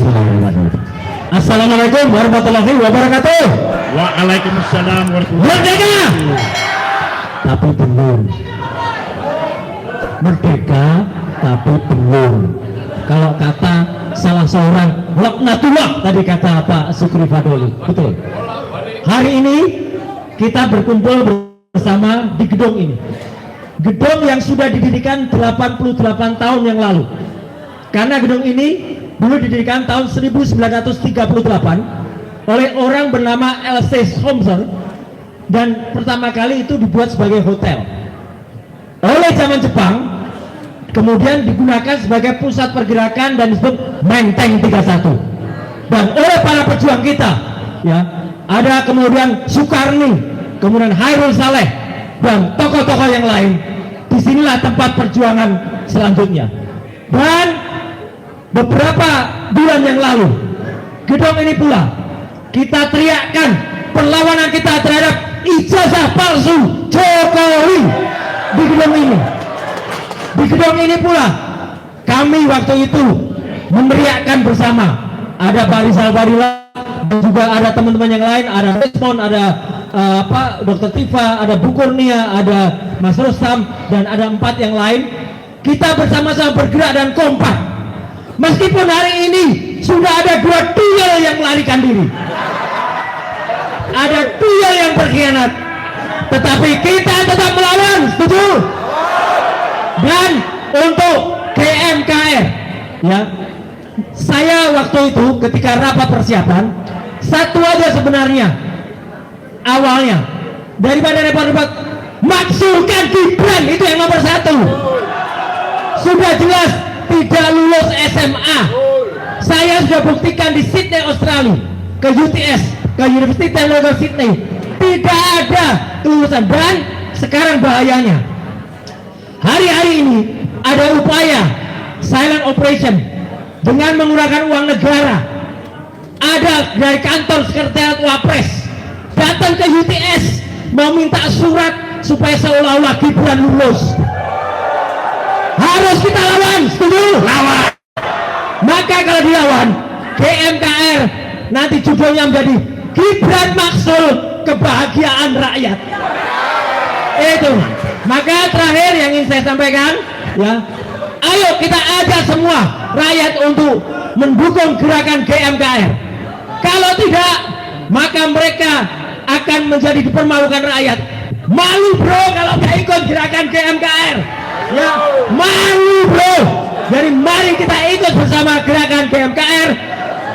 Bismillahirrahmanirrahim. Assalamualaikum warahmatullahi wabarakatuh. Waalaikumsalam warahmatullahi Merdeka! Tapi belum. Merdeka tapi belum. Kalau kata salah seorang laknatullah tadi kata Pak Sukri Fadoli, betul. Hari ini kita berkumpul bersama di gedung ini. Gedung yang sudah didirikan 88 tahun yang lalu. Karena gedung ini dulu didirikan tahun 1938 oleh orang bernama L.C. Thompson, dan pertama kali itu dibuat sebagai hotel. Oleh zaman Jepang kemudian digunakan sebagai pusat pergerakan dan disebut Menteng 31. Dan oleh para pejuang kita, ya, ada kemudian Soekarni, kemudian Hairul Saleh dan tokoh-tokoh yang lain. Disinilah tempat perjuangan selanjutnya. Dan beberapa bulan yang lalu, gedung ini pula kita teriakkan perlawanan kita terhadap ijazah palsu Jokowi di gedung ini. Di gedung ini pula kami waktu itu meneriakkan bersama. Ada Pak Rizal Barila dan juga ada teman-teman yang lain, ada Respon, ada Dr. Tifa, ada Bu Kurnia, ada Mas Rustam, dan ada 4 yang lain. Kita bersama-sama bergerak dan kompak. Meskipun hari ini sudah ada 2 tuyul yang melarikan diri, ada tuyul yang berkhianat, tetapi kita tetap melawan, setuju? Dan untuk GMKR, ya, saya waktu itu ketika rapat persiapan, satu aja sebenarnya awalnya daripada repot-repot, maksulkan Gibran, itu yang nomor 1. Sudah jelas tidak lulus SMA. Saya sudah buktikan di Sydney, Australia, ke UTS, ke University Technology Sydney, tidak ada kelulusan. Dan sekarang bahayanya, hari-hari ini ada upaya silent operation dengan menggunakan uang negara. Ada dari kantor sekretariat Wapres datang ke UTS meminta surat supaya seolah-olah Gibran lulus. Harus kita lawan, setuju? Lawan. Maka kalau dilawan, GMKR nanti judulnya menjadi Gibran Maksul Kebahagiaan Rakyat. Itu. Maka terakhir yang ingin saya sampaikan, ya, ayo kita ajak semua rakyat untuk mendukung gerakan GMKR. Kalau tidak, maka mereka akan menjadi dipermalukan rakyat. Malu bro kalau nggak ikut gerakan GMKR. Ya, malu bro. Jadi mari kita ikut bersama gerakan GMKR.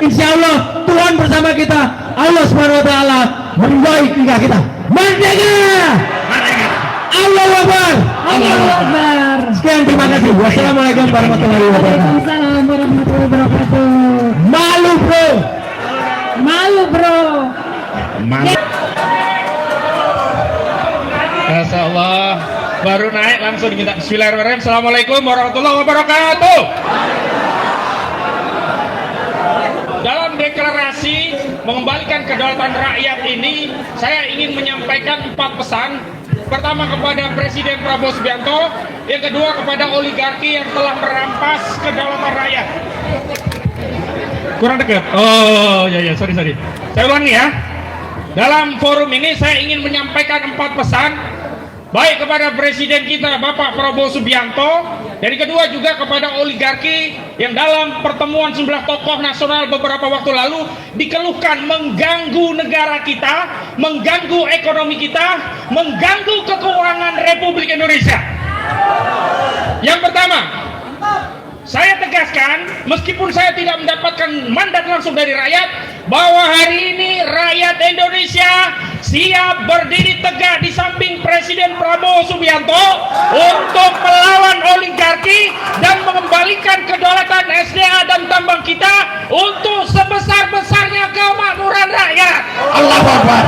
Insya Allah Tuhan bersama kita. Allah Subhanahu Wa Taala meridhai tingkah kita. Merdeka! Allahu Akbar. Allahu Akbar. Sekian, terima kasih. Wassalamualaikum warahmatullahi wabarakatuh. Waalaikumsalam warahmatullahi wabarakatuh. Malu bro. Malu bro. Masya Allah, baru naik langsung diminta Bismillahirrahmanirrahim. Assalamualaikum warahmatullahi wabarakatuh. Dalam deklarasi mengembalikan kedaulatan rakyat ini, saya ingin menyampaikan 4 pesan. Pertama kepada Presiden Prabowo Subianto, yang kedua kepada oligarki yang telah merampas kedaulatan rakyat. Kurang dekat. Oh ya, sorry. Saya ulangi ya. Dalam forum ini saya ingin menyampaikan 4 pesan, baik kepada Presiden kita Bapak Prabowo Subianto, dan kedua juga kepada oligarki yang dalam pertemuan sejumlah tokoh nasional beberapa waktu lalu dikeluhkan mengganggu negara kita, mengganggu ekonomi kita, mengganggu keuangan Republik Indonesia. Yang pertama, saya tegaskan, meskipun saya tidak mendapatkan mandat langsung dari rakyat, bahwa hari ini rakyat Indonesia siap berdiri tegak di samping Presiden Prabowo Subianto untuk melawan oligarki dan mengembalikan kedaulatan SDA dan tambang kita untuk sebesar-besarnya kemakmuran rakyat. Allahu Akbar.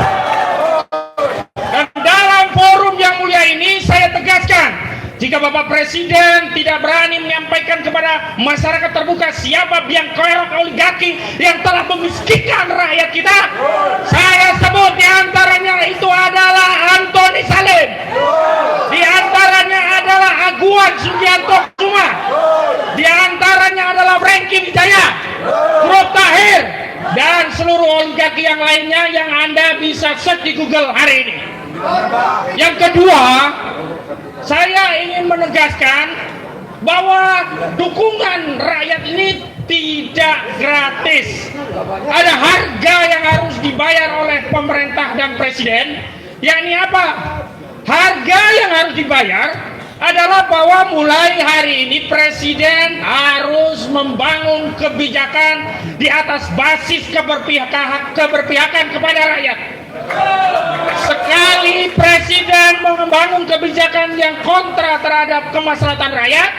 Dan dalam forum yang mulia ini saya tegaskan, jika Bapak Presiden tidak berani menyampaikan kepada masyarakat terbuka siapa biang kerok oligarki yang telah memiskinkan rakyat kita, saya sebut diantaranya itu adalah Antoni Salim, diantaranya adalah Aguan Sugianto Kusuma, diantaranya adalah Franky Wijaya, Grup Google hari ini. Yang kedua, saya ingin menegaskan bahwa dukungan rakyat ini tidak gratis. Ada harga yang harus dibayar oleh pemerintah dan presiden. Yakni apa? Harga yang harus dibayar adalah bahwa mulai hari ini presiden harus membangun kebijakan di atas basis keberpihakan kepada rakyat. Sekali presiden membangun kebijakan yang kontra terhadap kemaslahatan rakyat,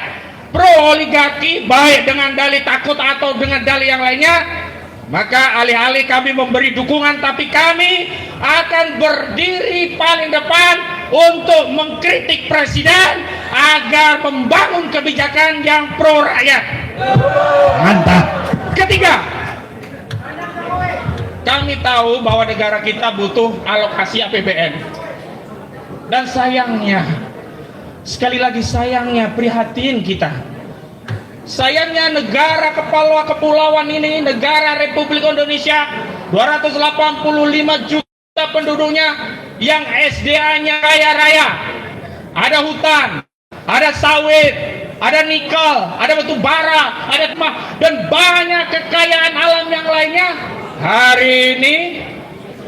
pro oligarki, baik dengan dalih takut atau dengan dalih yang lainnya, maka alih-alih kami memberi dukungan, tapi kami akan berdiri paling depan untuk mengkritik presiden agar membangun kebijakan yang pro rakyat. Mantap. Ketiga, kami tahu bahwa negara kita butuh alokasi APBN. Dan sayangnya, sekali lagi sayangnya, prihatin kita. Sayangnya negara kepulauan ini, negara Republik Indonesia, 285 juta penduduknya, yang SDA-nya kaya raya. Ada hutan, ada sawit, ada nikel, ada batu bara, ada emas, dan banyak kekayaan alam yang lainnya. Hari ini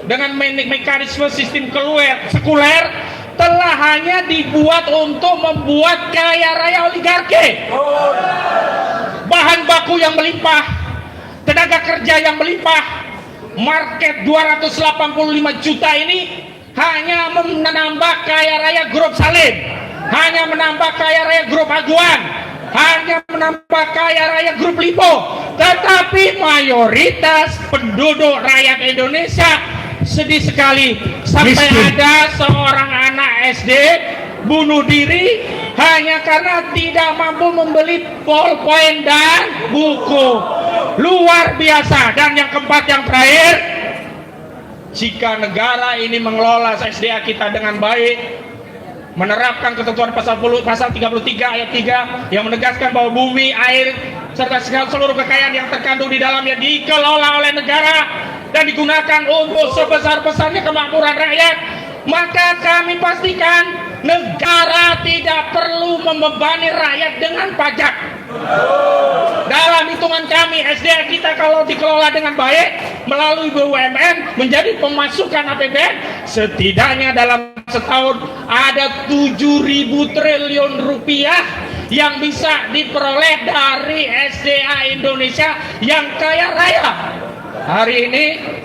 dengan mekanisme sistem sekuler telah hanya dibuat untuk membuat kaya raya oligarki. Bahan baku yang melimpah, tenaga kerja yang melimpah, market 285 juta ini hanya menambah kaya raya grup Salim, hanya menambah kaya raya grup Aguan, hanya menambah kaya raya grup Lipo. Tetapi mayoritas penduduk rakyat Indonesia sedih sekali sampai Miskin. ada seorang anak SD bunuh diri hanya karena tidak mampu membeli ballpoint dan buku. Luar biasa. Dan yang keempat, yang terakhir, jika negara ini mengelola SDA kita dengan baik, menerapkan ketentuan pasal 33 ayat 3 yang menegaskan bahwa bumi, air, serta seluruh kekayaan yang terkandung di dalamnya dikelola oleh negara dan digunakan untuk sebesar-besarnya kemakmuran rakyat, maka kami pastikan negara tidak perlu membebani rakyat dengan pajak. Dalam hitungan kami, SDA kita kalau dikelola dengan baik melalui BUMN menjadi pemasukan APBN, setidaknya dalam setahun ada 7.000 triliun rupiah yang bisa diperoleh dari SDA Indonesia yang kaya raya. Hari ini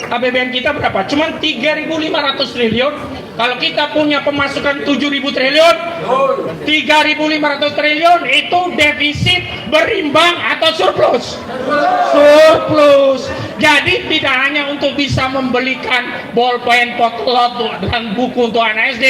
APBN kita berapa? Cuman 3.500 triliun. Kalau kita punya pemasukan 7.000 triliun, 3.500 triliun itu defisit, berimbang atau surplus. Surplus. Jadi tidak hanya untuk bisa membelikan bolpen, potlot, dan buku untuk anak SD,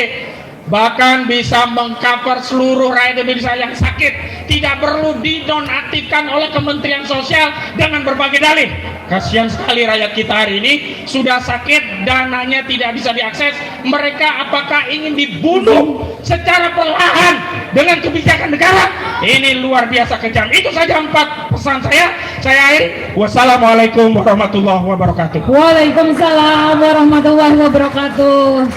bahkan bisa mengcover seluruh rakyat Indonesia yang sakit. Tidak perlu dinonaktifkan oleh Kementerian Sosial dengan berbagai dalih. Kasihan sekali rakyat kita hari ini sudah sakit, dananya tidak bisa diakses. Mereka apakah ingin dibunuh secara perlahan dengan kebijakan negara? Ini luar biasa kejam. Itu saja 4 pesan saya. Saya akhiri. Wassalamualaikum warahmatullahi wabarakatuh. Waalaikumsalam warahmatullahi wabarakatuh.